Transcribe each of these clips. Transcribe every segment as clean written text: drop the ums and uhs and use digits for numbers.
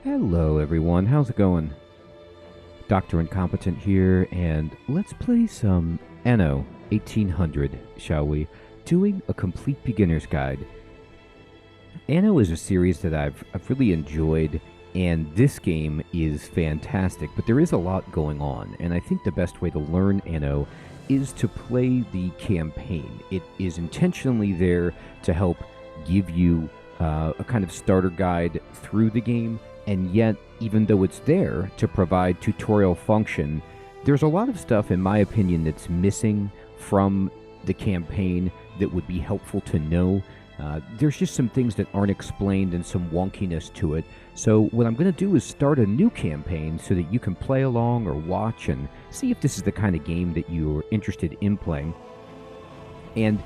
Hello everyone, how's it going? Dr. Incompetent here, and let's play some Anno 1800, shall we? Doing a complete beginner's guide. Anno is a series that I've really enjoyed, and this game is fantastic, but there is a lot going on, and I think the best way to learn Anno is to play the campaign. It is intentionally there to help give you a kind of starter guide through the game, and yet, even though it's there to provide tutorial function, there's a lot of stuff, in my opinion, that's missing from the campaign that would be helpful to know. There's just some things that aren't explained and some wonkiness to it. So what I'm going to do is start a new campaign so that you can play along or watch and see if this is the kind of game that you're interested in playing. And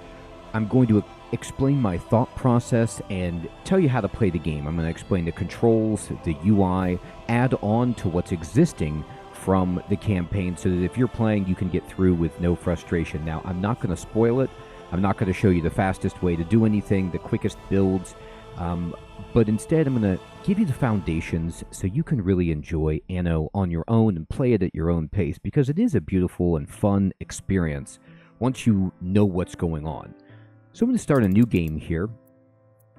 I'm going to explain my thought process and tell you how to play the game. I'm going to explain the controls, the UI, add on to what's existing from the campaign so that if you're playing, you can get through with no frustration. Now, I'm not going to spoil it. I'm not going to show you the fastest way to do anything, the quickest builds, but instead I'm going to give you the foundations so you can really enjoy Anno on your own and play it at your own pace, because it is a beautiful and fun experience once you know what's going on. So I'm going to start a new game here,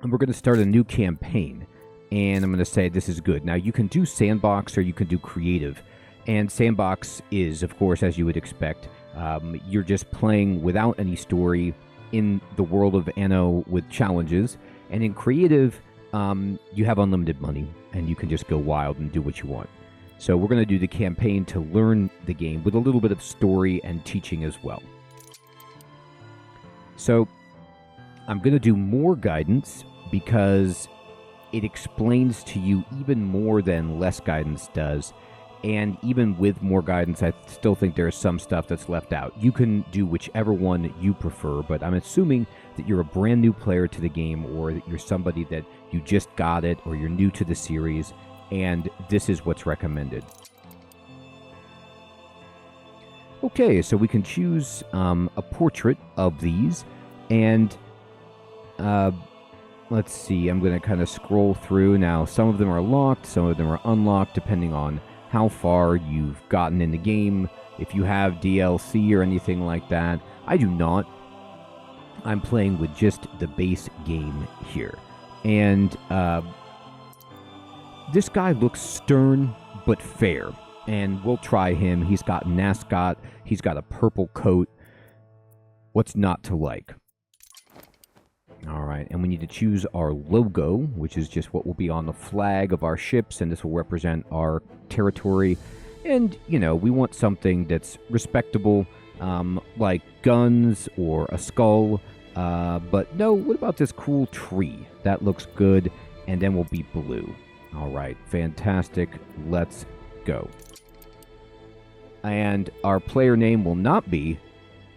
and we're going to start a new campaign, and I'm going to say this is good. Now, you can do sandbox or you can do creative, and sandbox is, of course, as you would expect, you're just playing without any story in the world of Anno with challenges, and in creative, you have unlimited money, and you can just go wild and do what you want. So we're going to do the campaign to learn the game with a little bit of story and teaching as well. So I'm going to do more guidance because it explains to you even more than less guidance does. And even with more guidance, I still think there's some stuff that's left out. You can do whichever one you prefer, but I'm assuming that you're a brand new player to the game, or that you're somebody that you just got it, or you're new to the series, and this is what's recommended. Okay, so we can choose a portrait of these, and let's see, I'm going to kind of scroll through. Now, some of them are locked, some of them are unlocked, depending on how far you've gotten in the game, if you have DLC or anything like that. I do not. I'm playing with just the base game here. And this guy looks stern but fair, and we'll try him. He's got an ascot, he's got a purple coat. What's not to like? All right, and we need to choose our logo, which is just what will be on the flag of our ships, and this will represent our territory. And, you know, we want something that's respectable, like guns or a skull. But no, what about this cool tree? That looks good, and then we'll be blue. All right, fantastic. Let's go. And our player name will not be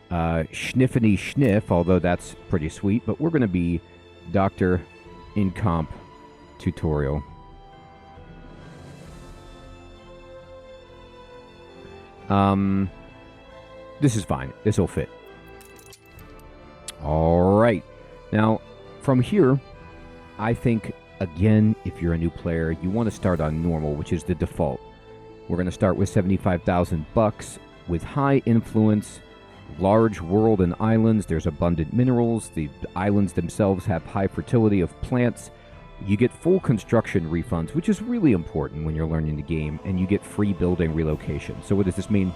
Schniffany Schniff, although that's pretty sweet, but we're going to be Dr. Incomp Tutorial. This is fine. This will fit. Alright. Now, from here, I think, again, if you're a new player, you want to start on normal, which is the default. We're going to start with 75,000 bucks with high influence, large world and islands. There's abundant minerals. The islands themselves have high fertility of plants. You get full construction refunds, which is really important when you're learning the game, and you get free building relocation. So what does this mean?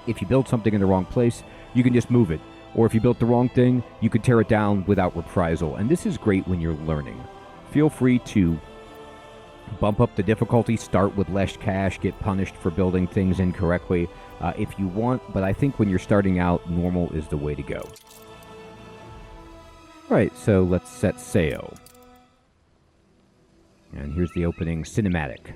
If you build something in the wrong place, you can just move it. Or if you built the wrong thing, you can tear it down without reprisal. And this is great when you're learning. Feel free to bump up the difficulty, start with less cash, get punished for building things incorrectly if you want, but I think when you're starting out, normal is the way to go. Right, so let's set sail. And here's the opening cinematic.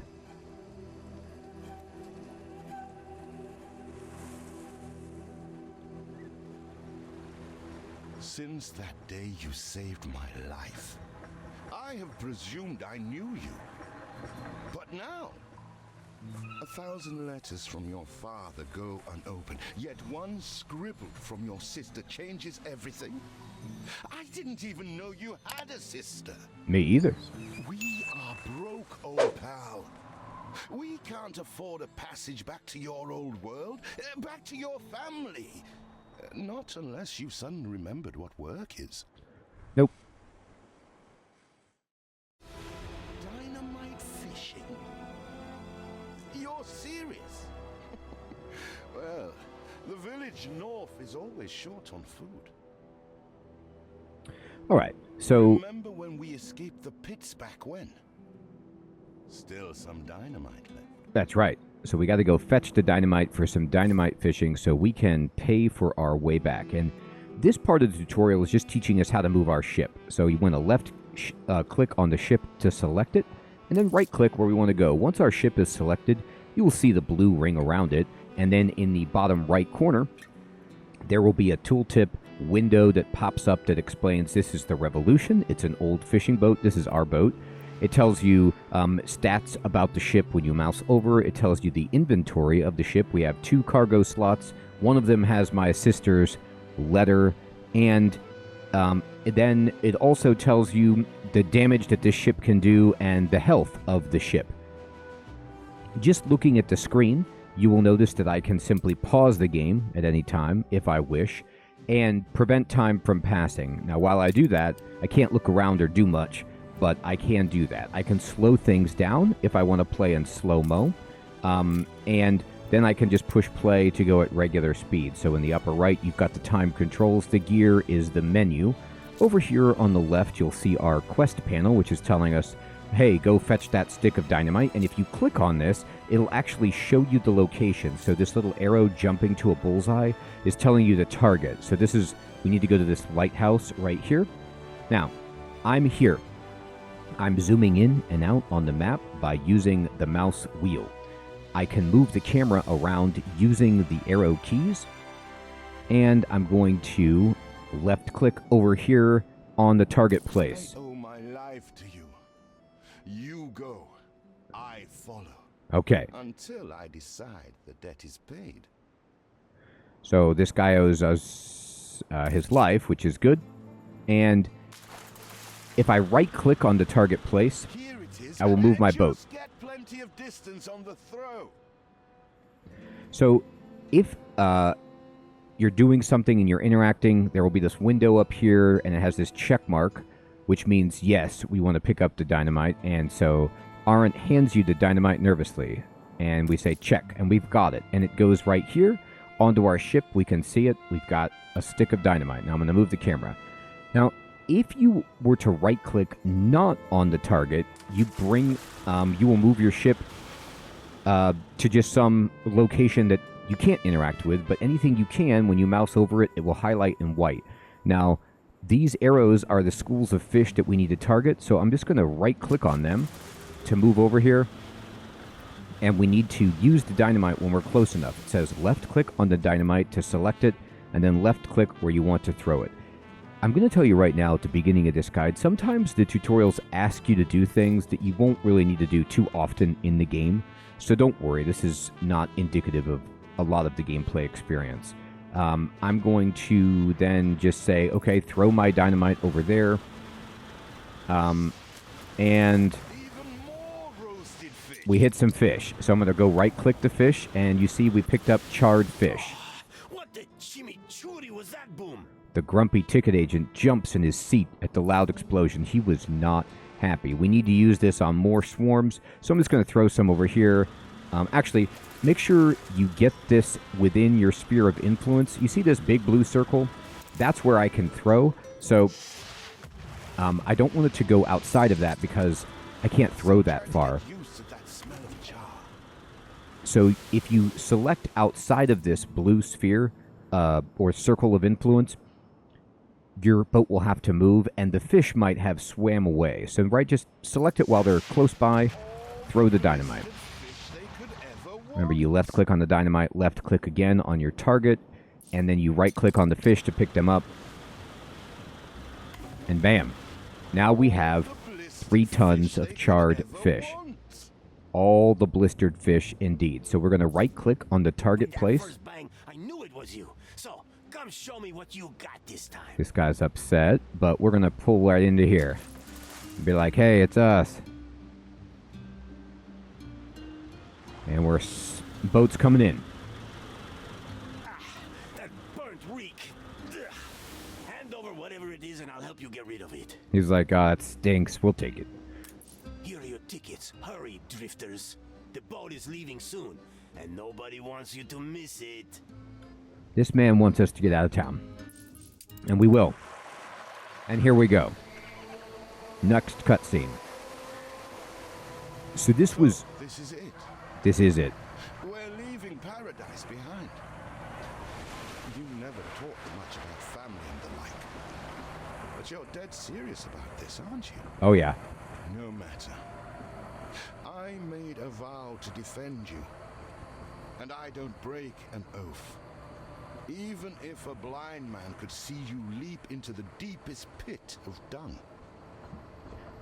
Since that day you saved my life, I have presumed I knew you. But now, 1,000 letters from your father go unopened, yet one scribbled from your sister changes everything. I didn't even know you had a sister. Me either. We are are broke, old pal. We can't afford a passage back to your old world, back to your family. Not unless you suddenly remembered what work is. Nope. Dynamite fishing? You're serious? Well, the village north is always short on food. All right, so... Remember when we escaped the pits back when? Still some dynamite left. That's right. So we got to go fetch the dynamite for some dynamite fishing so we can pay for our way back. And this part of the tutorial is just teaching us how to move our ship. So you want to left click on the ship to select it, and then right click where we want to go. Once our ship is selected, you will see the blue ring around it, and then in the bottom right corner, there will be a tooltip window that pops up that explains this is the Revolution. It's an old fishing boat. This is our boat. It tells you stats about the ship when you mouse over. It tells you the inventory of the ship. We have 2 cargo slots. One of them has my sister's letter. And then it also tells you the damage that this ship can do and the health of the ship. Just looking at the screen, you will notice that I can simply pause the game at any time if I wish and prevent time from passing. Now, while I do that, I can't look around or do much, but I can do that. I can slow things down if I want to play in slow-mo, and then I can just push play to go at regular speed. So in the upper right, you've got the time controls. The gear is the menu. Over here on the left, you'll see our quest panel, which is telling us, hey, go fetch that stick of dynamite. And if you click on this, it'll actually show you the location. So this little arrow jumping to a bullseye is telling you the target. So this is, we need to go to this lighthouse right here. Now, I'm here. I'm zooming in and out on the map by using the mouse wheel. I can move the camera around using the arrow keys, and I'm going to left click over here on the target place. I owe my life to you. You go, I follow. Okay. Until I decide the debt is paid. So this guy owes us his life, which is good. And if I right-click on the target place, I will move my boat. Get plenty of distance on the throw. So if you're doing something and you're interacting, there will be this window up here, and it has this check mark, which means, yes, we want to pick up the dynamite. And so Arendt hands you the dynamite nervously, and we say check, and we've got it. And it goes right here onto our ship. We can see it. We've got a stick of dynamite. Now I'm going to move the camera. Now, if you were to right-click not on the target, you will move your ship to just some location that you can't interact with, but anything you can, when you mouse over it, it will highlight in white. Now, these arrows are the schools of fish that we need to target, so I'm just going to right-click on them to move over here, and we need to use the dynamite when we're close enough. It says left-click on the dynamite to select it, and then left-click where you want to throw it. I'm going to tell you right now at the beginning of this guide, sometimes the tutorials ask you to do things that you won't really need to do too often in the game. So don't worry, this is not indicative of a lot of the gameplay experience. I'm going to then just say, okay, throw my dynamite over there. And we hit some fish. So I'm going to go right-click the fish, and you see we picked up charred fish. What the chimichurri was that, boom? The grumpy ticket agent jumps in his seat at the loud explosion. He was not happy. We need to use this on more swarms, so I'm just going to throw some over here. Actually, make sure you get this within your sphere of influence. You see this big blue circle? That's where I can throw. So I don't want it to go outside of that because I can't throw that far. So if you select outside of this blue sphere or circle of influence, your boat will have to move, and the fish might have swam away. So, right, just select it while they're close by, throw the dynamite. Remember, you left-click on the dynamite, left-click again on your target, and then you right-click on the fish to pick them up. And bam. Now we have 3 tons of charred fish. All the blistered fish, indeed. So we're going to right-click on the target place. I knew it was you. So come show me what you got this time. This guy's upset, but we're going to pull right into here. Be like, hey, it's us. And boat's coming in. That burnt reek. Ugh. Hand over whatever it is and I'll help you get rid of it. He's like, ah, it stinks. We'll take it. Here are your tickets. Hurry, drifters. The boat is leaving soon, and nobody wants you to miss it. This man wants us to get out of town. And we will. And here we go. Next cutscene. So this was... This is it. This is it. We're leaving paradise behind. You never talked much about family and the like. But you're dead serious about this, aren't you? Oh, yeah. No matter. I made a vow to defend you. And I don't break an oath. Even if a blind man could see you leap into the deepest pit of dung.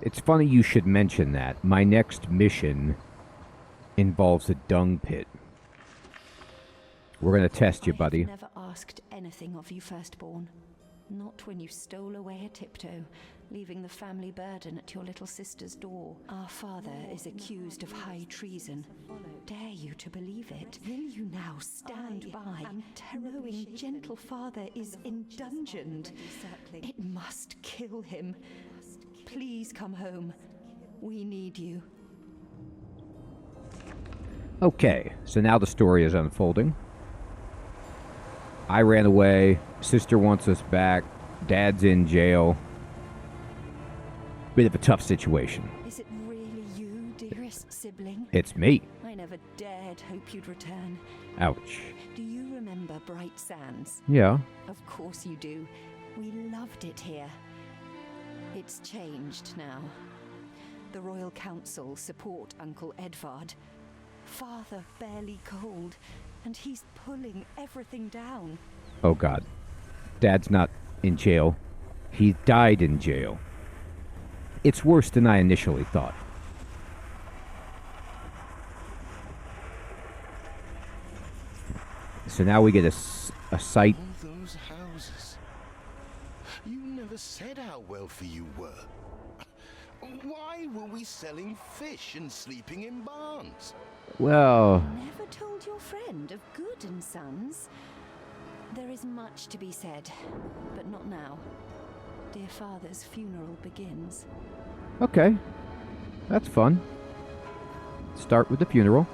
It's funny you should mention that. My next mission involves a dung pit. We're going to test you, buddy. I've never asked anything of you, firstborn. Not when you stole away a tiptoe, leaving the family burden at your little sister's door. Our father is accused of high treason. Dare you to believe it? Will you now stand by, knowing gentle father is indungeoned? It must kill him. Please come home. We need you. Okay, so now the story is unfolding. I ran away. Sister wants us back. Dad's in jail. Bit of a tough situation. Is it really you, dearest sibling? It's me. I never dared hope you'd return. Ouch. Do you remember Bright Sands? Yeah. Of course you do. We loved it here. It's changed now. The Royal Council support Uncle Edvard. Father barely cold, and he's pulling everything down. Oh, God. Dad's not in jail. He died in jail. It's worse than I initially thought. So now we get a sight. All those houses. You never said how wealthy you were. Why were we selling fish and sleeping in barns? Well, Never told your friend of Good and Sons? There is much to be said, but not now. Dear father's funeral begins. okay. That's fun. Start with the funeral.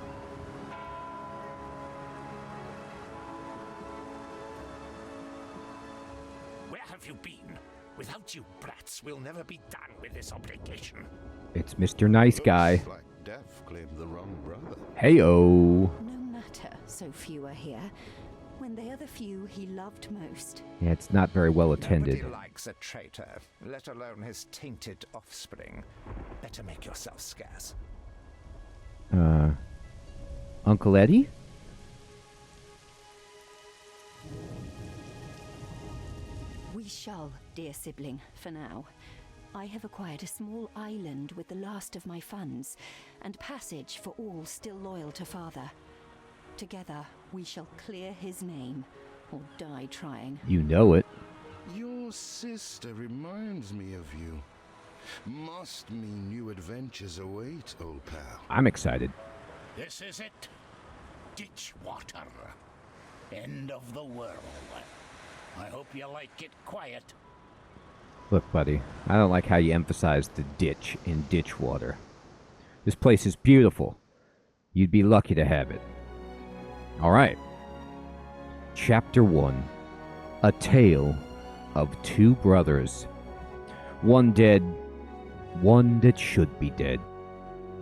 Where have you been? Without you brats, we'll never be done with this obligation. It's Mr. Nice Guy. Looks like Death claimed the wrong brother. Heyo. No matter, so few are here. When they are the few he loved most. Yeah, it's not very well attended. Nobody likes a traitor, let alone his tainted offspring. Better make yourself scarce. Uncle Eddie? We shall, dear sibling, for now. I have acquired a small island with the last of my funds, and passage for all still loyal to father. Together, we shall clear his name, or die trying. You know it. Your sister reminds me of you. Must mean new adventures await, old pal. I'm excited. This is it. Ditch water. End of the world. I hope you like it quiet. Look, buddy, I don't like how you emphasize the ditch in ditch water. This place is beautiful. You'd be lucky to have it. All right. Chapter 1. A Tale of Two Brothers. One dead, one that should be dead.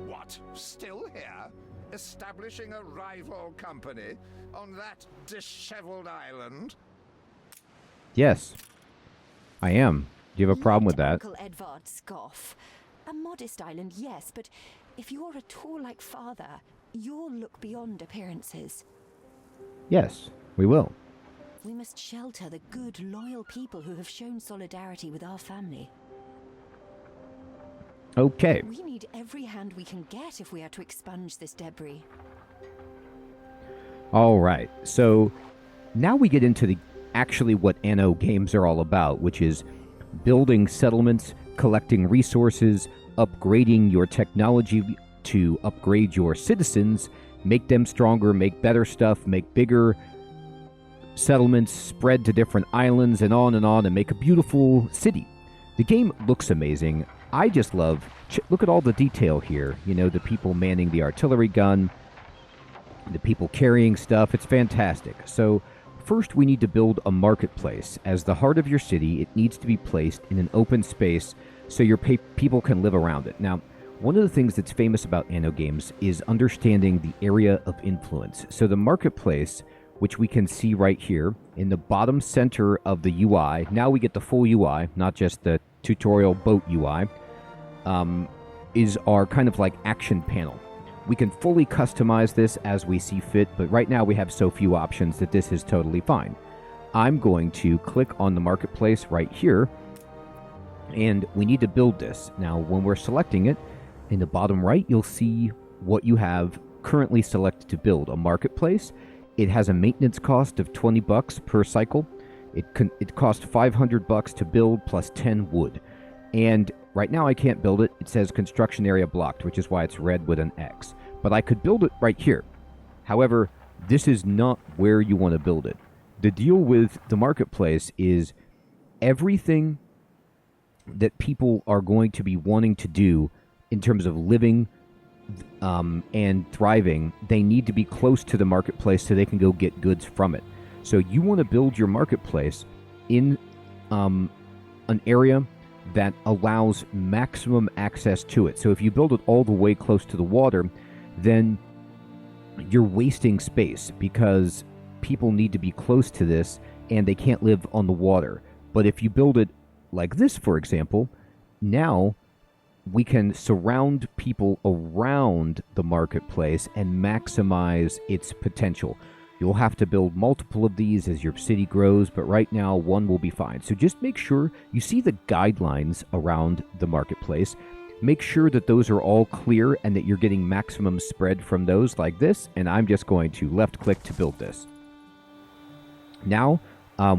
What? Still here? Establishing a rival company on that disheveled island? Yes, I am. Do you have a problem with that? Uncle Edvard scoff. A modest island, yes, but if you're at all like father, you'll look beyond appearances. Yes, we will. We must shelter the good, loyal people who have shown solidarity with our family. Okay. We need every hand we can get if we are to expunge this debris. All right. So now we get into actually what Anno games are all about, which is building settlements, collecting resources, upgrading your technology to upgrade your citizens, make them stronger, make better stuff, make bigger settlements, spread to different islands, and on, and make a beautiful city. The game looks amazing. I just love, look at all the detail here. You know, the people manning the artillery gun, the people carrying stuff. It's fantastic. So first we need to build a marketplace. As the heart of your city, it needs to be placed in an open space so your people can live around it. Now, one of the things that's famous about Anno games is understanding the area of influence. So the marketplace, which we can see right here in the bottom center of the UI, now we get the full UI, not just the tutorial boat UI, is our kind of like action panel. We can fully customize this as we see fit, but right now we have so few options that this is totally fine. I'm going to click on the marketplace right here, and we need to build this. Now, when we're selecting it, in the bottom right, you'll see what you have currently selected to build. A marketplace. It has a maintenance cost of $20 per cycle. It costs $500 to build plus 10 wood. And right now I can't build it. It says construction area blocked, which is why it's red with an X. But I could build it right here. However, this is not where you want to build it. The deal with the marketplace is everything that people are going to be wanting to do in terms of living and thriving, they need to be close to the marketplace so they can go get goods from it. So you want to build your marketplace in an area that allows maximum access to it. So if you build it all the way close to the water, then you're wasting space because people need to be close to this and they can't live on the water. But if you build it like this, for example, now we can surround people around the marketplace and maximize its potential. You'll have to build multiple of these as your city grows, but right now one will be fine. So just make sure you see the guidelines around the marketplace. Make sure that those are all clear and that you're getting maximum spread from those like this. And I'm just going to left click to build this. Now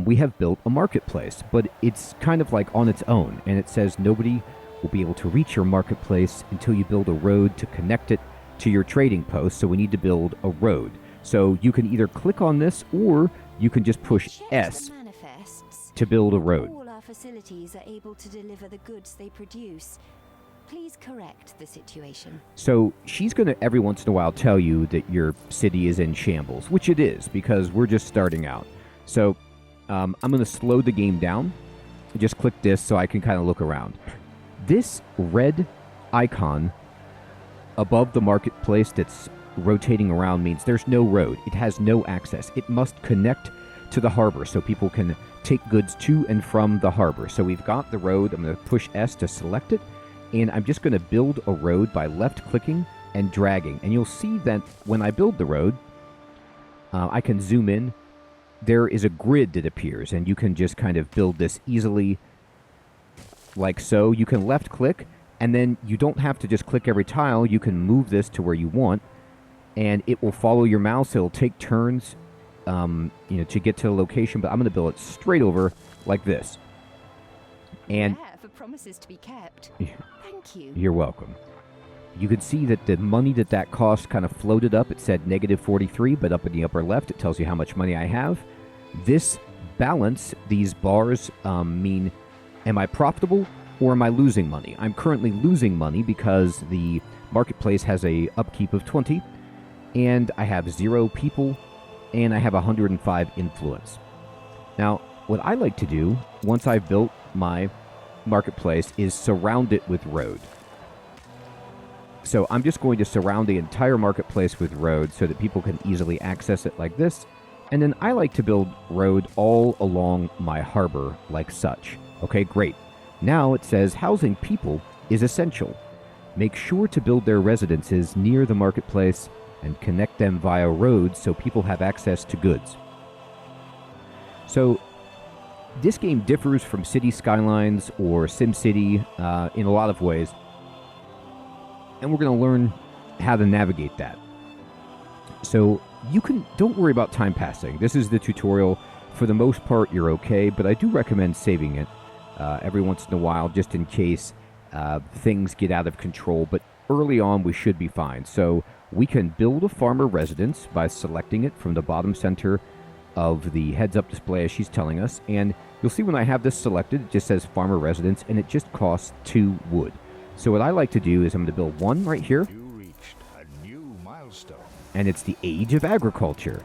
we have built a marketplace, but it's kind of like on its own. And it says nobody will be able to reach your marketplace until you build a road to connect it to your trading post. So we need to build a road. So you can either click on this or you can just push S to build a road. All our facilities are able to deliver the goods they produce. Please correct the situation. So she's going to every once in a while tell you that your city is in shambles, which it is because we're just starting out. So I'm going to slow the game down. Just click this so I can kind of look around. This red icon above the marketplace that's rotating around means there's no road. It has no access. It must connect to the harbor so people can take goods to and from the harbor. So we've got the road. I'm going to push S to select it, and I'm just going to build a road by left-clicking and dragging. And you'll see that when I build the road, I can zoom in. There is a grid that appears, and you can just kind of build this easily like so. You can left-click, and then you don't have to just click every tile. You can move this to where you want, and it will follow your mouse. It'll take turns, to get to the location. But I'm going to build it straight over like this. And yeah, for promises to be kept. Thank you. You're welcome. You can see that the money that cost kind of floated up. It said -43, but up in the upper left, it tells you how much money I have. This balance, these bars, mean, am I profitable or am I losing money? I'm currently losing money because the marketplace has a upkeep of 20, and I have 0 people, and I have 105 influence. Now, what I like to do, once I've built my marketplace, is surround it with road. So I'm just going to surround the entire marketplace with road so that people can easily access it like this. And then I like to build road all along my harbor like such. Okay, great. Now it says housing people is essential. Make sure to build their residences near the marketplace and connect them via roads so people have access to goods. So this game differs from City Skylines or SimCity in a lot of ways, and we're going to learn how to navigate that. So don't worry about time passing. This is the tutorial. For the most part, you're okay, but I do recommend saving it every once in a while just in case things get out of control. But early on we should be fine. So we can build a farmer residence by selecting it from the bottom center of the heads-up display as she's telling us. And you'll see when I have this selected, it just says farmer residence, and it just costs 2 wood. So what I like to do is I'm going to build one right here. You reached a new milestone. And it's the age of agriculture.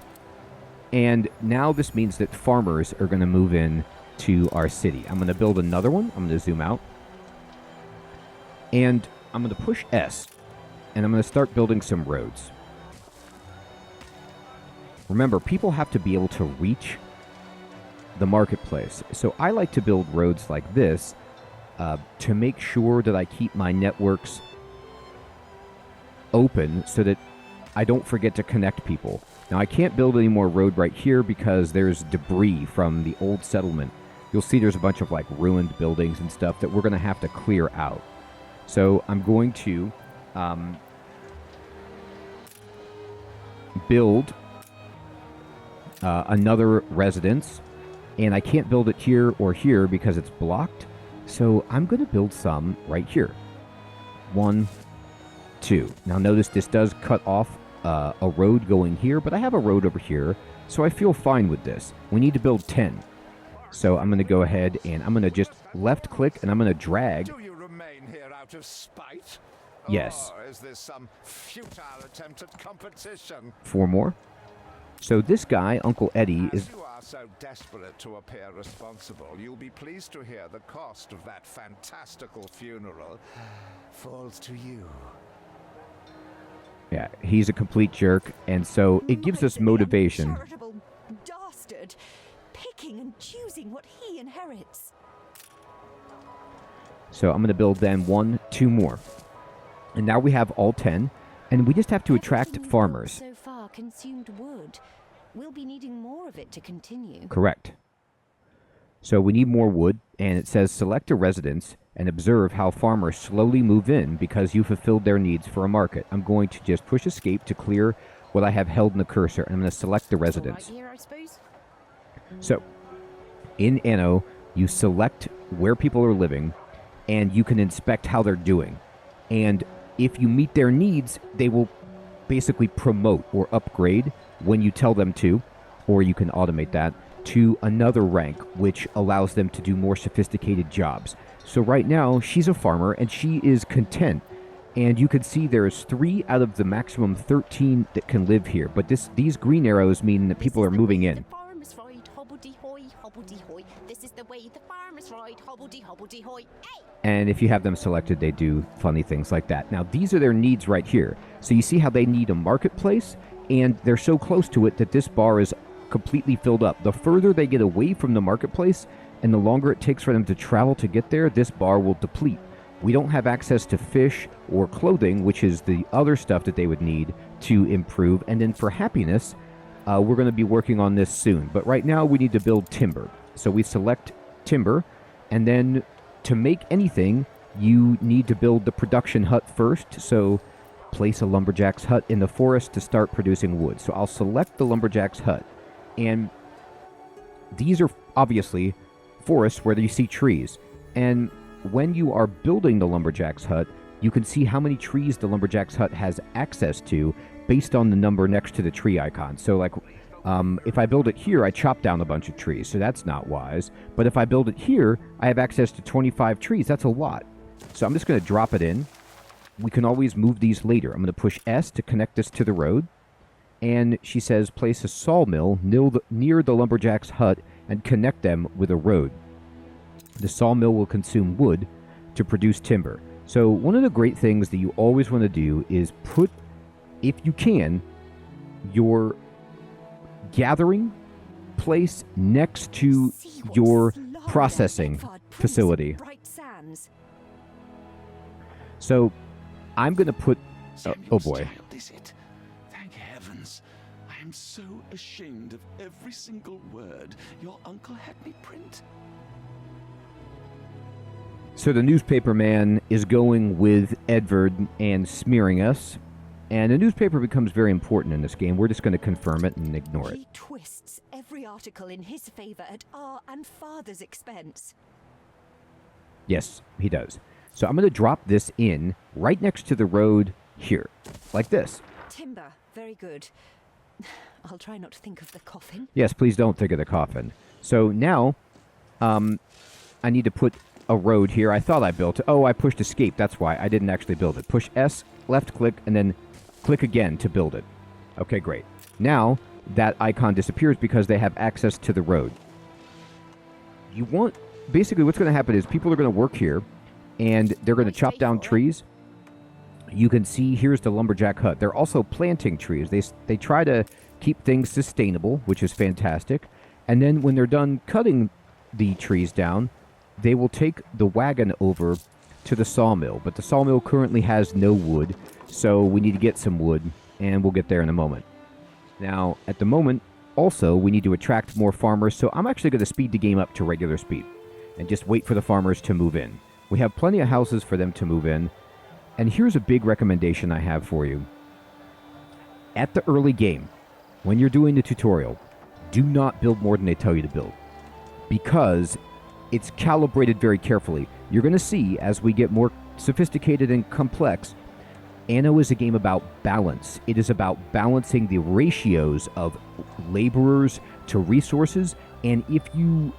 And now this means that farmers are going to move in to our city. I'm going to build another one. I'm going to zoom out. And I'm going to push S. And I'm going to start building some roads. Remember, people have to be able to reach the marketplace. So I like to build roads like this to make sure that I keep my networks open so that I don't forget to connect people. Now, I can't build any more road right here because there's debris from the old settlement. You'll see there's a bunch of like ruined buildings and stuff that we're going to have to clear out. So I'm going to build another residence, and I can't build it here or here because it's blocked. So I'm going to build some right here. 1, 2. Now notice this does cut off a road going here, but I have a road over here, so I feel fine with this. We need to build 10. So I'm going to go ahead and I'm going to just left click and I'm going to drag. Do you remain here out of spite? Yes. Or is this some futile attempt at competition? 4 more. So this guy, Uncle Eddie, is... As you are so desperate to appear responsible, you'll be pleased to hear the cost of that fantastical funeral falls to you. Yeah, he's a complete jerk, and so it gives us motivation. Charitable dastard, picking and choosing what he inherits. So I'm going to build then 1, 2 more. And now we have all 10, and we just have to attract Everything farmers. so far consumed wood. We'll be needing more of it to continue. Correct. So we need more wood, and it says select a residence and observe how farmers slowly move in because you fulfilled their needs for a market. I'm going to just push escape to clear what I have held in the cursor, and I'm going to select the residence. Right here, I suppose. So, in Anno, you select where people are living, and you can inspect how they're doing. And if you meet their needs, they will basically promote or upgrade when you tell them to, or you can automate that, to another rank, which allows them to do more sophisticated jobs. So right now, she's a farmer, and she is content. And you can see there's 3 out of the maximum 13 that can live here. But these green arrows mean that people are moving in. The farmers ride hobbledy-hoy, hobbledy-hoy. This is the way the farmers ride hobbledy-hobbledy-hoy. Hey! And if you have them selected, they do funny things like that. Now, these are their needs right here. So you see how they need a marketplace, and they're so close to it that this bar is completely filled up. The further they get away from the marketplace, and the longer it takes for them to travel to get there, this bar will deplete. We don't have access to fish or clothing, which is the other stuff that they would need to improve. And then for happiness, we're going to be working on this soon. But right now, we need to build timber. So we select timber, and then to make anything, you need to build the production hut first. So place a lumberjack's hut in the forest to start producing wood. So I'll select the lumberjack's hut. And these are obviously forests where you see trees. And when you are building the lumberjack's hut, you can see how many trees the lumberjack's hut has access to based on the number next to the tree icon. So like if I build it here, I chop down a bunch of trees, so that's not wise. But if I build it here, I have access to 25 trees. That's a lot. So I'm just going to drop it in. We can always move these later. I'm going to push S to connect this to the road. And she says place a sawmill near the lumberjack's hut and connect them with a road. The sawmill will consume wood to produce timber. So one of the great things that you always want to do is put, if you can, your gathering place next to your processing facility. So I'm going to put... oh boy. Child, is it? Thank heavens. I am so ashamed of every single word your uncle had me print. So the newspaper man is going with Edward and smearing us. And the newspaper becomes very important in this game. We're just going to confirm it and ignore it. He twists every article in his favor at our and father's expense. Yes, he does. So I'm going to drop this in right next to the road here, like this. Timber, very good. I'll try not to think of the coffin. Yes, please don't think of the coffin. So now, I need to put a road here. I thought I built it. Oh, I pushed escape. That's why I didn't actually build it. Push S, left click, and then click again to build it. Okay, great. Now that icon disappears because they have access to the road. You want, basically what's going to happen is people are going to work here, and they're going to chop down trees. You can see here's the lumberjack hut. They're also planting trees. They try to keep things sustainable, which is fantastic. And then when they're done cutting the trees down, they will take the wagon over to the sawmill. But the sawmill currently has no wood, so we need to get some wood, and we'll get there in a moment. Now, at the moment, also, we need to attract more farmers, so I'm actually going to speed the game up to regular speed and just wait for the farmers to move in. We have plenty of houses for them to move in, and here's a big recommendation I have for you. At the early game, when you're doing the tutorial, do not build more than they tell you to build, because it's calibrated very carefully. You're going to see, as we get more sophisticated and complex, Anno is a game about balance. It is about balancing the ratios of laborers to resources, and if you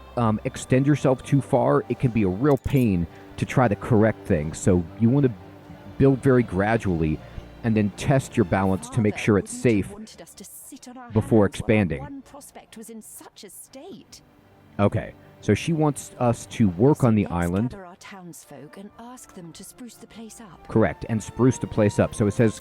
extend yourself too far, it can be a real pain to try to correct things. So you want to build very gradually and then test your balance to make sure it's safe before expanding. One prospect was in such a state. Okay, so she wants us to work on the Let's island. gather our townsfolk and ask them to spruce the place up. Correct, and spruce the place up. So it says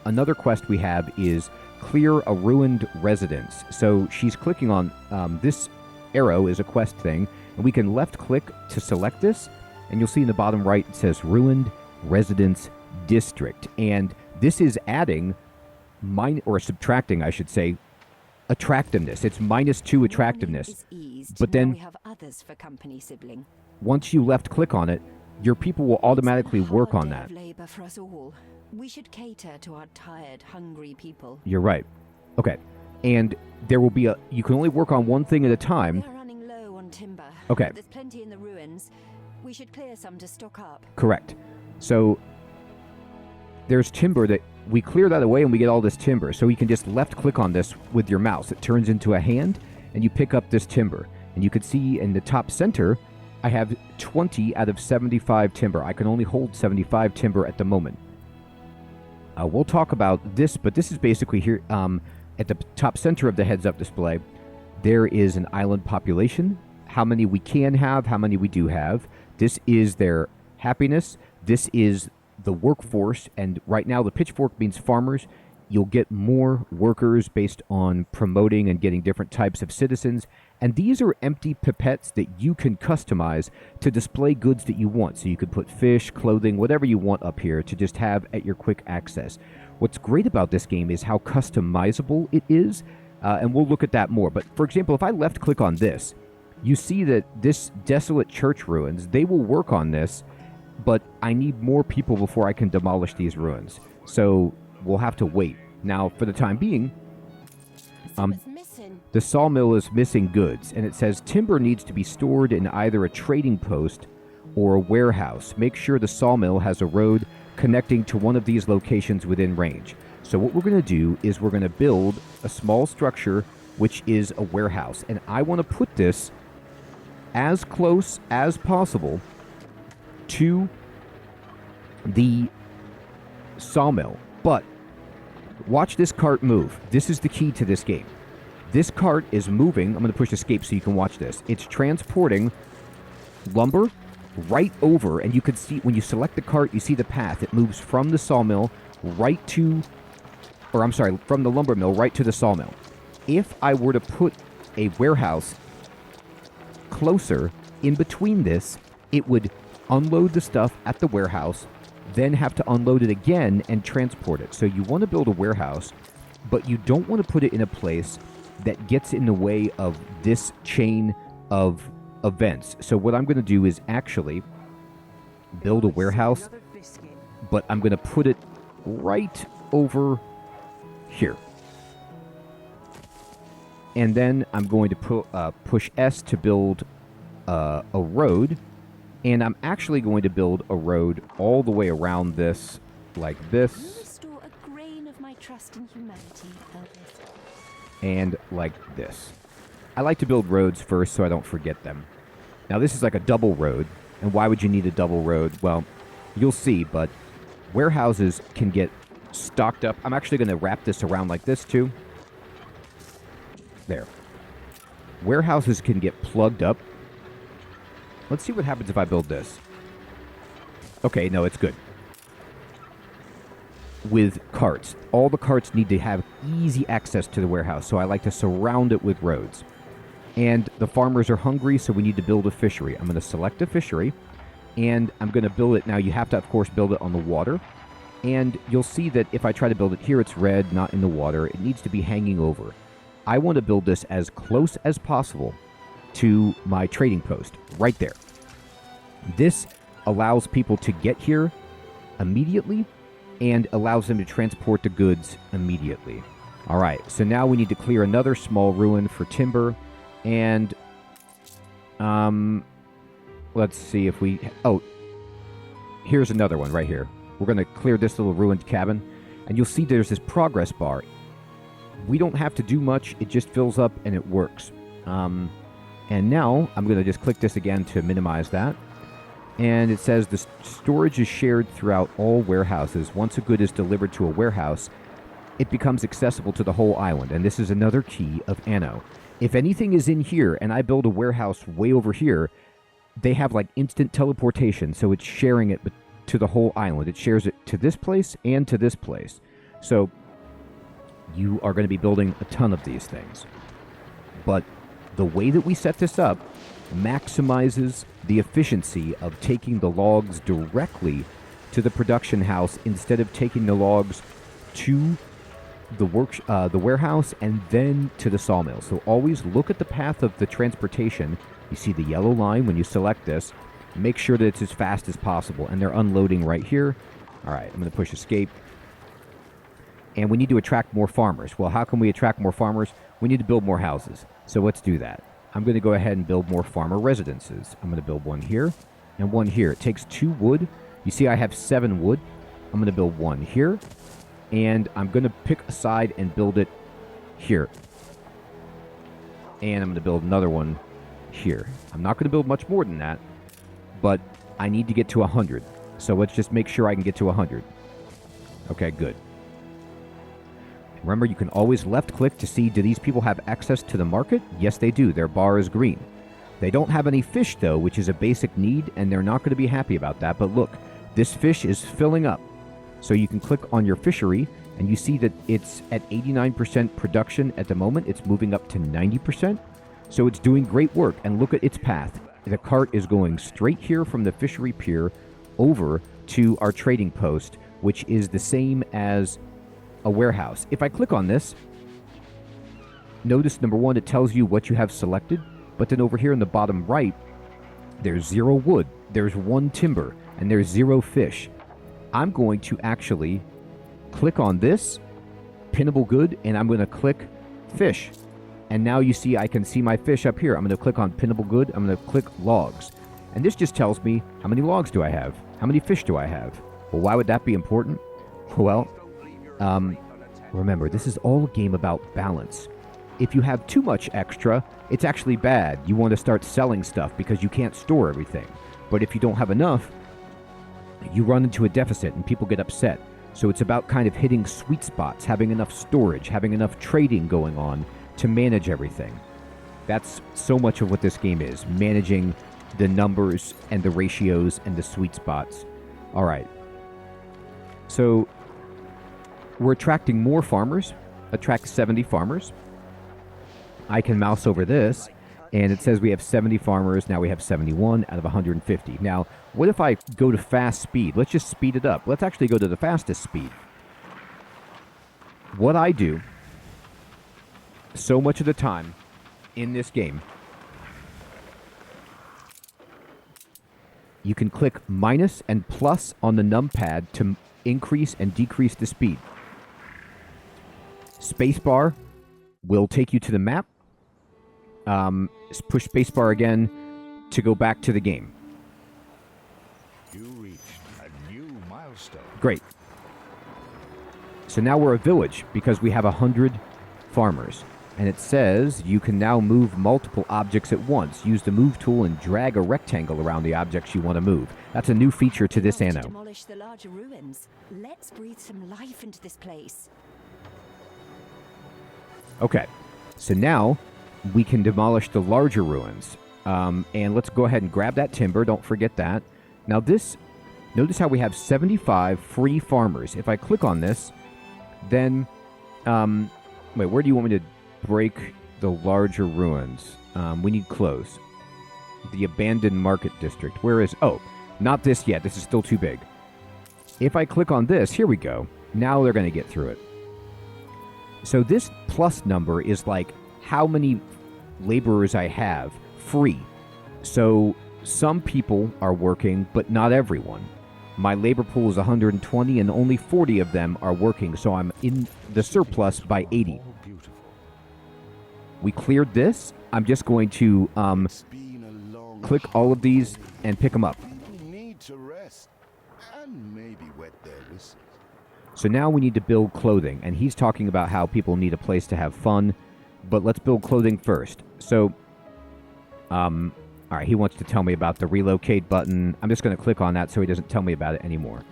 another quest we have is clear a ruined residence. So she's clicking on this arrow is a quest thing, and we can left click to select this, and you'll see in the bottom right it says ruined residence district, and this is adding or subtracting, I should say, attractiveness. It's -2 attractiveness. But then now we have others for company, sibling. once you left click on it, your people will automatically work on that. Labor for us all. We should cater to our tired, hungry people. You're right. Okay. And there will be you can only work on one thing at a time. We're running low on timber. Okay. There's plenty in the ruins. We should clear some to stock up. Correct. So there's timber that we clear that away and we get all this timber. So you can just left click on this with your mouse. It turns into a hand and you pick up this timber. And you can see in the top center, I have 20 out of 75 timber. I can only hold 75 timber at the moment. We'll talk about this, but this is basically here at the top center of the heads-up display. There is an island population, how many we can have, how many we do have. This is their happiness. This is the workforce, and right now the pitchfork means farmers. You'll get more workers based on promoting and getting different types of citizens. And these are empty pipettes that you can customize to display goods that you want. So you could put fish, clothing, whatever you want up here to just have at your quick access. What's great about this game is how customizable it is, and we'll look at that more. But for example, if I left click on this, you see that this desolate church ruins, they will work on this, but I need more people before I can demolish these ruins. So we'll have to wait. Now, for the time being, the sawmill is missing goods, and it says timber needs to be stored in either a trading post or a warehouse. Make sure the sawmill has a road connecting to one of these locations within range. So what we're going to do is we're going to build a small structure, which is a warehouse. And I want to put this as close as possible to the sawmill. But watch this cart move. This is the key to this game. This cart is moving. I'm going to push escape so you can watch this. It's transporting lumber right over, and you can see when you select the cart, you see the path. It moves from the sawmill right to, or I'm sorry, from the lumber mill right to the sawmill. If I were to put a warehouse closer in between this, it would unload the stuff at the warehouse, then have to unload it again and transport it. So you want to build a warehouse, but you don't want to put it in a place that gets in the way of this chain of events. So what I'm going to do is actually build a warehouse, but I'm going to put it right over here. And then I'm going to push S to build a road And I'm actually going to build a road all the way around this, like this, Restore a grain of my trust in humanity, Elvis. and like this. I like to build roads first so I don't forget them. Now this is like a double road, and why would you need a double road? Well, you'll see, but warehouses can get stocked up. I'm actually going to wrap this around like this too. There. Warehouses can get plugged up. Let's see what happens if I build this. Okay, no, it's good. With carts. All the carts need to have easy access to the warehouse, so I like to surround it with roads. And the farmers are hungry, so we need to build a fishery. I'm going to select a fishery, and I'm going to build it. Now, you have to, of course, build it on the water. And you'll see that if I try to build it here, it's red, not in the water. It needs to be hanging over. I want to build this as close as possible to my trading post, right there. This allows people to get here immediately and allows them to transport the goods immediately. All right, so now we need to clear another small ruin for timber, and let's see if we... Oh, here's another one right here. We're going to clear this little ruined cabin, and you'll see there's this progress bar. We don't have to do much, it just fills up and it works. And now I'm going to just click this again to minimize that. And it says the storage is shared throughout all warehouses. Once a good is delivered to a warehouse, it becomes accessible to the whole island. And this is another key of Anno. If anything is in here and I build a warehouse way over here, they have like instant teleportation. So it's sharing it to the whole island. It shares it to this place and to this place. So you are going to be building a ton of these things. But the way that we set this up maximizes the efficiency of taking the logs directly to the production house instead of taking the logs to the warehouse and then to the sawmill. So always look at the path of the transportation. You see the yellow line when you select this. Make sure that it's as fast as possible. And they're unloading right here. All right, I'm going to push escape. And we need to attract more farmers. Well, how can we attract more farmers? We need to build more houses. So let's do that. I'm going to go ahead and build more farmer residences. I'm going to build one here and one here. It takes 2 wood. You see I have 7 wood. I'm going to build one here. And I'm going to pick a side and build it here. And I'm going to build another one here. I'm not going to build much more than that, but I need to get to 100. So let's just make sure I can get to 100. Okay, good. Remember, you can always left-click to see, do these people have access to the market? Yes, they do. Their bar is green. They don't have any fish, though, which is a basic need, and they're not going to be happy about that. But look, this fish is filling up. So you can click on your fishery, and you see that it's at 89% production at the moment. It's moving up to 90%. So it's doing great work. And look at its path. The cart is going straight here from the fishery pier over to our trading post, which is the same as a warehouse. If I click on this, notice number 1, it tells you what you have selected, but then over here in the bottom right, there's 0 wood, there's 1 timber, and there's 0 fish. I'm going to actually click on this, pinnable good, and I'm going to click fish. And now you see I can see my fish up here. I'm going to click on pinnable good, I'm going to click logs. And this just tells me how many logs do I have? How many fish do I have? Well, why would that be important? Well, remember, this is all a game about balance. If you have too much extra, it's actually bad. You want to start selling stuff because you can't store everything. But if you don't have enough, you run into a deficit and people get upset. So it's about kind of hitting sweet spots, having enough storage, having enough trading going on to manage everything. That's so much of what this game is, managing the numbers and the ratios and the sweet spots. All right. So we're attracting more farmers, attract 70 farmers. I can mouse over this, and it says we have 70 farmers. Now we have 71 out of 150. Now, what if I go to fast speed? Let's just speed it up. Let's actually go to the fastest speed. What I do so much of the time in this game, you can click minus and plus on the numpad to increase and decrease the speed. Spacebar will take you to the map. Push spacebar again to go back to the game. So now we're a village because we have 100 farmers. And it says you can now move multiple objects at once. Use the move tool and drag a rectangle around the objects you want to move. That's a new feature to this Anno. Demolish the larger ruins. Let's breathe some life into this place. Okay, so now we can demolish the larger ruins. And let's go ahead and grab that timber. Don't forget that. Now notice how we have 75 free farmers. If I click on this, then, wait, where do you want me to break the larger ruins? We need close. The abandoned market district. Where is, oh, not this yet. This is still too big. If I click on this, here we go. Now they're going to get through it. So this plus number is like how many laborers I have free. So some people are working, but not everyone. My labor pool is 120 and only 40 of them are working, so I'm in the surplus by 80. We cleared this. I'm just going to click all of these and pick them up. People need to rest and maybe wet their whistles. So now we need to build clothing, and he's talking about how people need a place to have fun, but let's build clothing first. So, all right, he wants to tell me about the relocate button. I'm just going to click on that so he doesn't tell me about it anymore.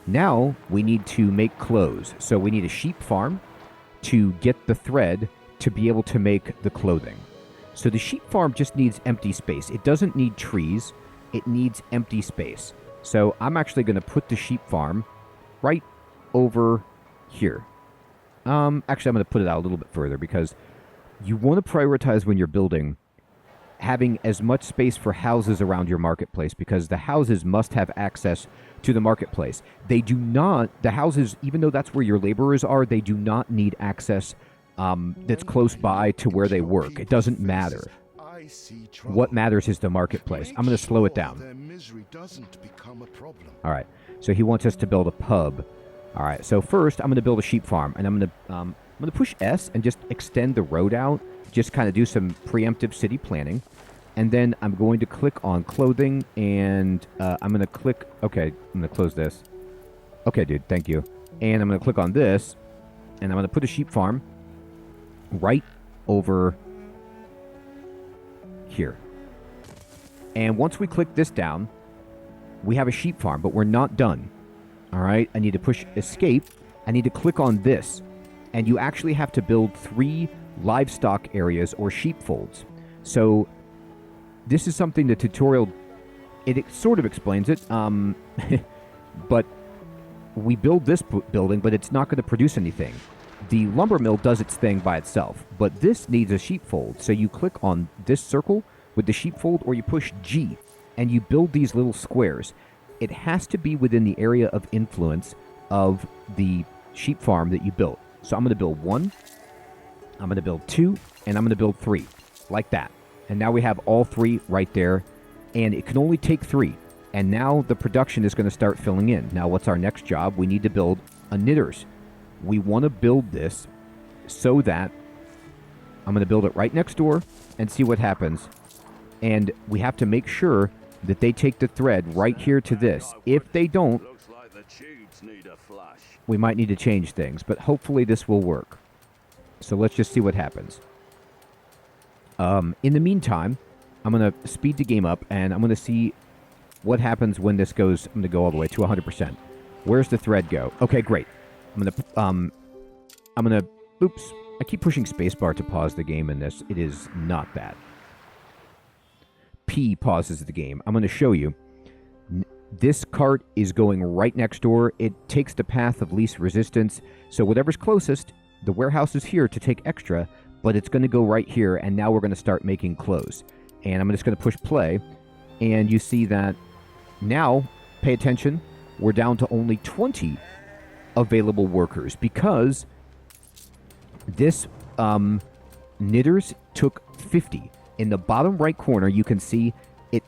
Now we need to make clothes. So we need a sheep farm to get the thread to be able to make the clothing. So the sheep farm just needs empty space. It doesn't need trees. It needs empty space. So I'm actually going to put the sheep farm right over here. Actually, I'm going to put it out a little bit further because you want to prioritize when you're building having as much space for houses around your marketplace, because the houses must have access to the marketplace. They do not, the houses, even though that's where your laborers are, they do not need access that's close by to where they work. It doesn't matter. What matters is the marketplace. I'm going to slow it down. All right. So he wants us to build a pub. All right. So first, I'm going to build a sheep farm, and I'm going to push S and just extend the road out. Just kind of do some preemptive city planning, and then I'm going to click on clothing, and I'm going to click. Okay, I'm going to close this. Okay, dude. Thank you. And I'm going to click on this, and I'm going to put a sheep farm right over here. And once we click this down, we have a sheep farm, but we're not done. All right, I need to push escape. I need to click on this, and you actually have to build 3 livestock areas or sheepfolds. So this is something the tutorial, it sort of explains it, but we build this building, but it's not going to produce anything. The lumber mill does its thing by itself, but this needs a sheepfold. So you click on this circle with the sheepfold, or you push G, and you build these little squares. It has to be within the area of influence of the sheep farm that you built. So I'm going to build 1, I'm going to build 2, and I'm going to build 3, like that. And now we have all 3 right there, and it can only take 3. And now the production is going to start filling in. Now what's our next job? We need to build a knitters. We want to build this so that I'm going to build it right next door and see what happens. And we have to make sure that they take the thread right here to this. If they don't, we might need to change things, but hopefully this will work. So let's just see what happens. In the meantime, I'm going to speed the game up, and I'm going to see what happens when this goes. I'm going to go all the way to 100%. Where's the thread go? Okay, great. I'm going to, oops. I keep pushing spacebar to pause the game in this. It is not that. P pauses the game. I'm going to show you. This cart is going right next door. It takes the path of least resistance. So whatever's closest, the warehouse is here to take extra, but it's going to go right here, and now we're going to start making clothes. And I'm just going to push play, and you see that now, pay attention, we're down to only 20 available workers because this knitters took 50. In the bottom right corner, you can see it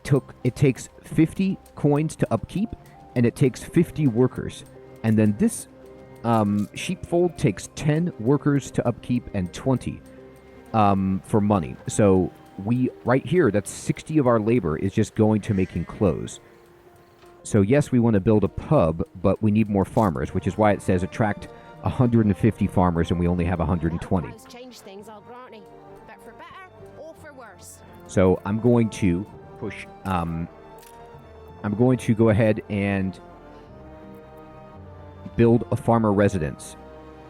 takes 50 coins to upkeep, and it takes 50 workers. And then this sheepfold takes 10 workers to upkeep and 20 for money. So we, right here, that's 60 of our labor is just going to making clothes. So yes, we want to build a pub, but we need more farmers, which is why it says attract 150 farmers and we only have 120. Has changed things, I'll grant you. But for better or for worse. So I'm going to push, I'm going to go ahead and build a farmer residence.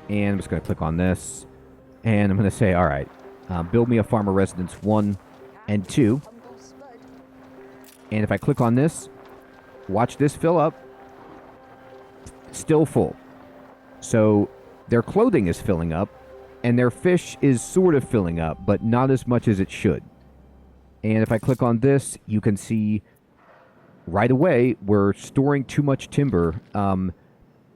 And I'm just going to click on this. And I'm going to say, all right, build me a farmer residence 1 and 2. And if I click on this, watch this fill up. Still full. So their clothing is filling up, and their fish is sort of filling up, but not as much as it should. And if I click on this, you can see right away we're storing too much timber.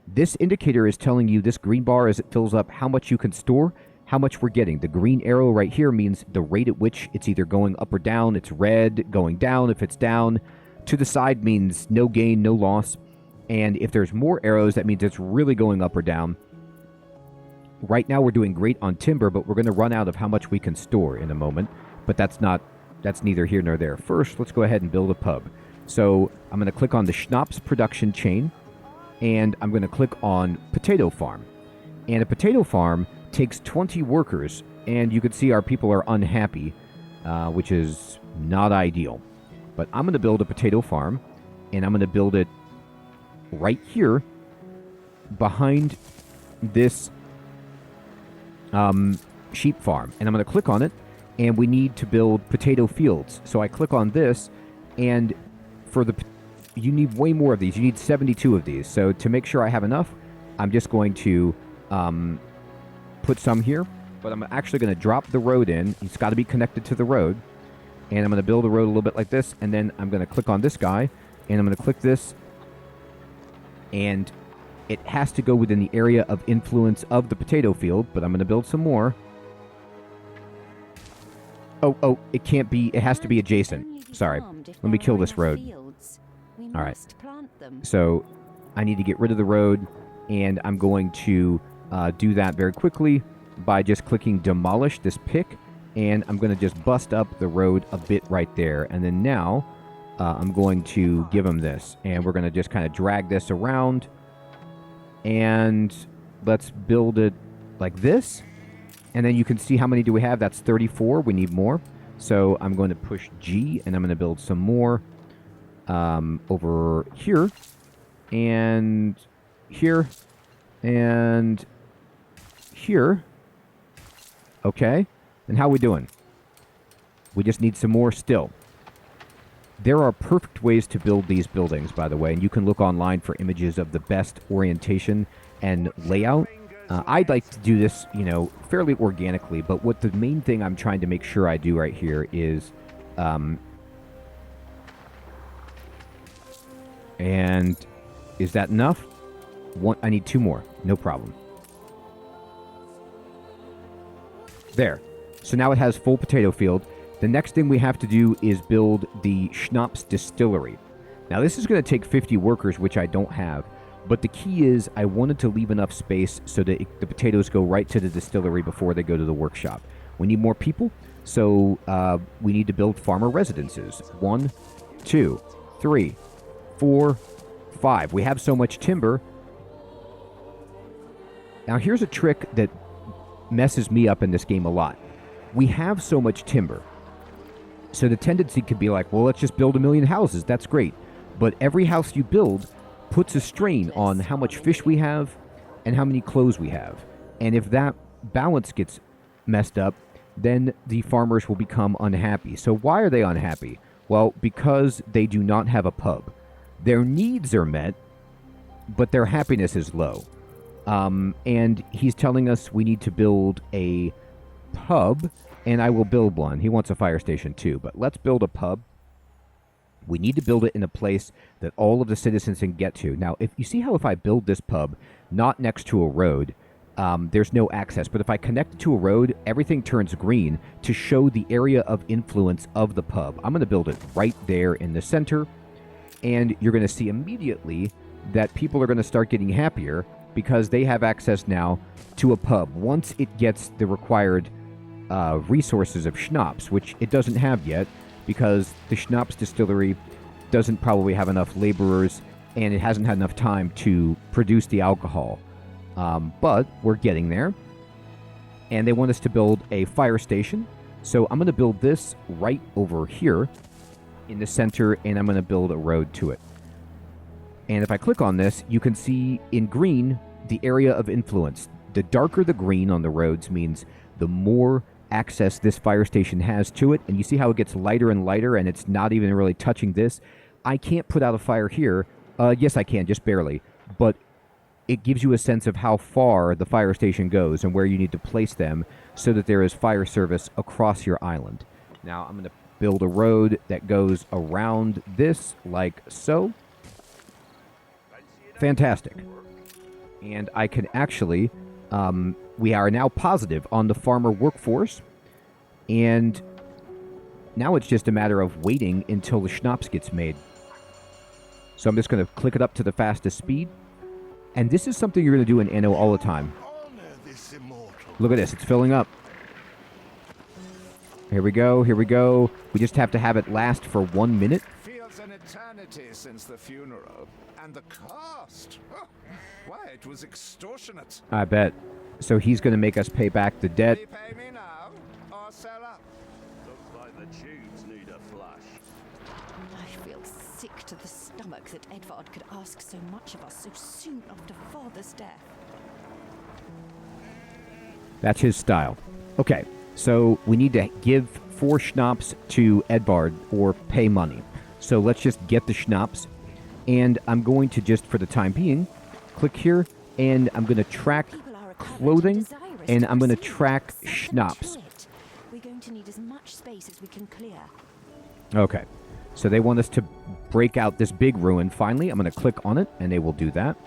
This indicator is telling you, this green bar as it fills up, how much you can store, how much we're getting. The green arrow right here means the rate at which it's either going up or down. It's red, going down. If it's down, to the side means no gain, no loss. And if there's more arrows, that means it's really going up or down. Right now we're doing great on timber, but we're going to run out of how much we can store in a moment. But that's neither here nor there. First, let's go ahead and build a pub. So I'm going to click on the Schnapps production chain, and I'm going to click on potato farm. And a potato farm takes 20 workers, and you can see our people are unhappy, which is not ideal. But I'm going to build a potato farm, and I'm going to build it right here behind this sheep farm. And I'm going to click on it, and we need to build potato fields. So I click on this, and you need way more of these. You need 72 of these. So to make sure I have enough, I'm just going to put some here. But I'm actually going to drop the road in. It's got to be connected to the road. And I'm going to build a road a little bit like this. And then I'm going to click on this guy. And I'm going to click this. And it has to go within the area of influence of the potato field. But I'm going to build some more. Oh, it can't be. It has to be adjacent. Sorry. Let me kill this road. All right. So I need to get rid of the road. And I'm going to do that very quickly by just clicking demolish this pick. And I'm going to just bust up the road a bit right there. And then now I'm going to give him this. And we're going to just kind of drag this around. And let's build it like this. And then you can see how many do we have. That's 34. We need more. So I'm going to push G, and I'm going to build some more over here. And here. And here. Okay. And how are we doing? We just need some more still. There are perfect ways to build these buildings, by the way, and you can look online for images of the best orientation and layout. I'd like to do this, fairly organically, but what the main thing I'm trying to make sure I do right here is, and is that enough? I need 2 more. No problem. There. So now it has full potato field. The next thing we have to do is build the Schnapps distillery. Now this is going to take 50 workers, which I don't have. But the key is I wanted to leave enough space so that the potatoes go right to the distillery before they go to the workshop. We need more people, so we need to build farmer residences. 1, 2, 3, 4, 5. We have so much timber. Now here's a trick that messes me up in this game a lot. We have so much timber. So the tendency could be like, well, let's just build 1,000,000 houses. That's great. But every house you build puts a strain on how much fish we have and how many clothes we have. And if that balance gets messed up, then the farmers will become unhappy. So why are they unhappy? Well, because they do not have a pub. Their needs are met, but their happiness is low. And he's telling us we need to build a pub, and I will build one. He wants a fire station too, but let's build a pub. We need to build it in a place that all of the citizens can get to. Now, if you see how if I build this pub not next to a road, there's no access. But if I connect it to a road, everything turns green to show the area of influence of the pub. I'm going to build it right there in the center. And you're going to see immediately that people are going to start getting happier because they have access now to a pub. Once it gets the required resources of schnapps, which it doesn't have yet, because the Schnapps distillery doesn't probably have enough laborers, and it hasn't had enough time to produce the alcohol. but we're getting there. And they want us to build a fire station. So I'm going to build this right over here in the center, and I'm going to build a road to it. And if I click on this, you can see in green the area of influence. The darker the green on the roads means the more access this fire station has to it. And you see how it gets lighter and lighter, and it's not even really touching this. I can't put out a fire here. Yes, I can, just barely. But it gives you a sense of how far the fire station goes and where you need to place them so that there is fire service across your island. Now, I'm going to build a road that goes around this like so. Fantastic. And I can actually, we are now positive on the farmer workforce. And now it's just a matter of waiting until the schnapps gets made. So I'm just going to click it up to the fastest speed. And this is something you're going to do in Anno all the time. Look at this, it's filling up. Here we go, here we go. We just have to have it last for 1 minute. Feels an eternity since the funeral. And the cost. Oh, why, it was extortionate. I bet. So he's going to make us pay back the debt. Will you pay me now or sell up? Looks like the tubes need a flush. I feel sick to the stomach that Edvard could ask so much of us so soon after father's death. That's his style. Okay, so we need to give 4 schnapps to Edvard or pay money. So let's just get the schnapps. And I'm going to just, for the time being, click here, and I'm going to track clothing, and I'm going to track schnapps. We're going to need as much space as we can clear. Okay, so they want us to break out this big ruin finally. I'm going to click on it, and they will do that.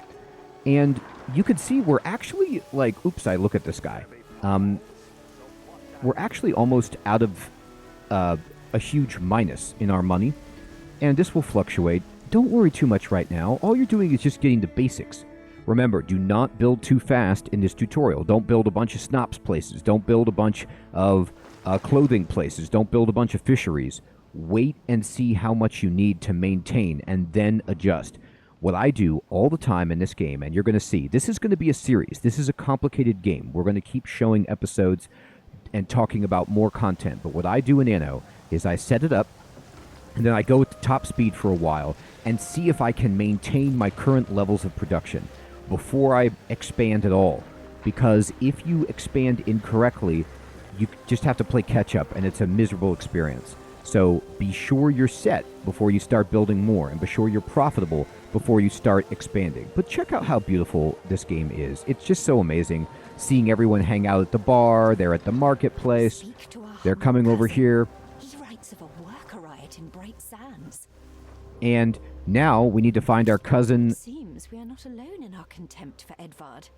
And you can see we're actually, like, oops, I look at this guy. We're actually almost out of a huge minus in our money, and this will fluctuate. Don't worry too much right now. All you're doing is just getting the basics. Remember, do not build too fast in this tutorial. Don't build a bunch of schnapps places. Don't build a bunch of clothing places. Don't build a bunch of fisheries. Wait and see how much you need to maintain and then adjust. What I do all the time in this game, and you're going to see, this is going to be a series. This is a complicated game. We're going to keep showing episodes and talking about more content. But what I do in Anno is I set it up, and then I go at the top speed for a while and see if I can maintain my current levels of production before I expand at all. Because if you expand incorrectly, you just have to play catch up, and it's a miserable experience. So be sure you're set before you start building more, and be sure you're profitable before you start expanding. But check out how beautiful this game is. It's just so amazing seeing everyone hang out at the bar, they're at the marketplace, they're coming over here. He writes of a worker riot in Bright Sands. And now we need to find our cousin. Seems we are not alone in our contempt for Edvard.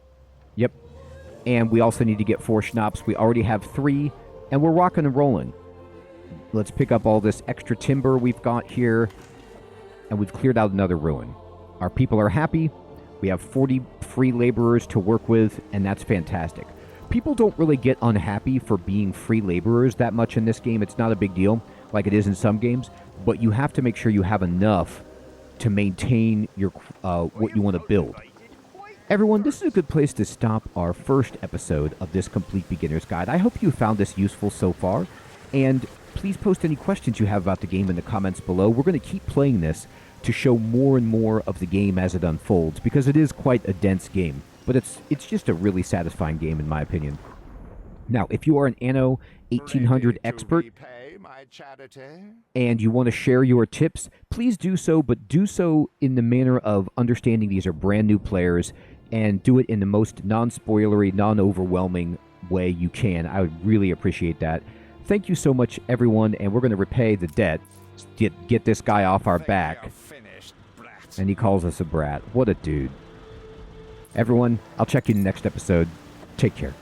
Yep. And we also need to get 4 schnapps. We already have 3, and we're rocking and rolling. Let's pick up all this extra timber we've got here, and we've cleared out another ruin. Our people are happy. We have 40 free laborers to work with, and that's fantastic. People don't really get unhappy for being free laborers that much in this game. It's not a big deal like it is in some games, but you have to make sure you have enough to maintain your what you want to build. Everyone, this is a good place to stop our first episode of this Complete Beginner's Guide. I hope you found this useful so far, and please post any questions you have about the game in the comments below. We're going to keep playing this to show more and more of the game as it unfolds, because it is quite a dense game, but it's just a really satisfying game in my opinion. Now, if you are an Anno 1800 expert and you want to share your tips, please do so, but do so in the manner of understanding these are brand new players, and do it in the most non-spoilery, non-overwhelming way you can. I would really appreciate that. Thank you so much, everyone, and we're going to repay the debt. Get this guy off our back. And he calls us a brat. What a dude. Everyone, I'll check you in the next episode. Take care.